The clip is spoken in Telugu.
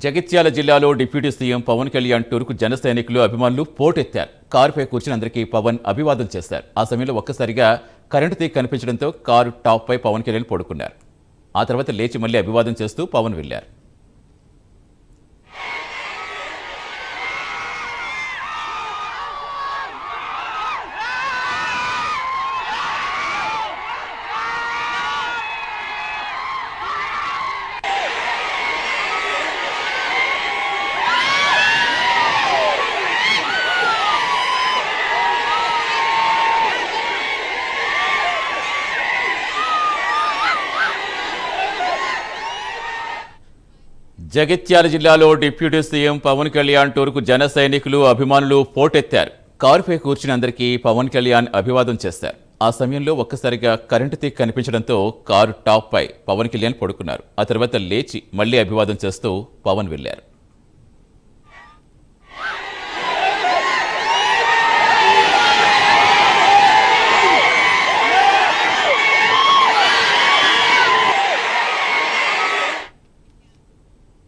జగిత్యాల జిల్లాలో డిప్యూటీ సీఎం పవన్ కళ్యాణ్ టూర్కు జన సైనికులు అభిమానులు పోటెత్తారు. కారుపై కూర్చుని అందరికీ పవన్ అభివాదం చేశారు. ఆ సమయంలో ఒక్కసారిగా కరెంటు తీగ కనిపించడంతో కారు టాప్ పై పవన్ కళ్యాణ్ పడుకున్నారు. ఆ తర్వాత లేచి మళ్లీ అభివాదం చేస్తూ పవన్ వెళ్లారు. జగిత్యాల జిల్లాలో డిప్యూటీ సీఎం పవన్ కళ్యాణ్ టూర్కు జన సైనికులు అభిమానులు పోటెత్తారు. కారుపై కూర్చుని అందరికీ పవన్ కళ్యాణ్ అభివాదం చేశారు. ఆ సమయంలో ఒక్కసారిగా కరెంటు తీగ కనిపించడంతో కారు టాప్ పై పవన్ కళ్యాణ్ పడుకున్నారు. ఆ తర్వాత లేచి మళ్లీ అభివాదం చేస్తూ పవన్ వెళ్లారు.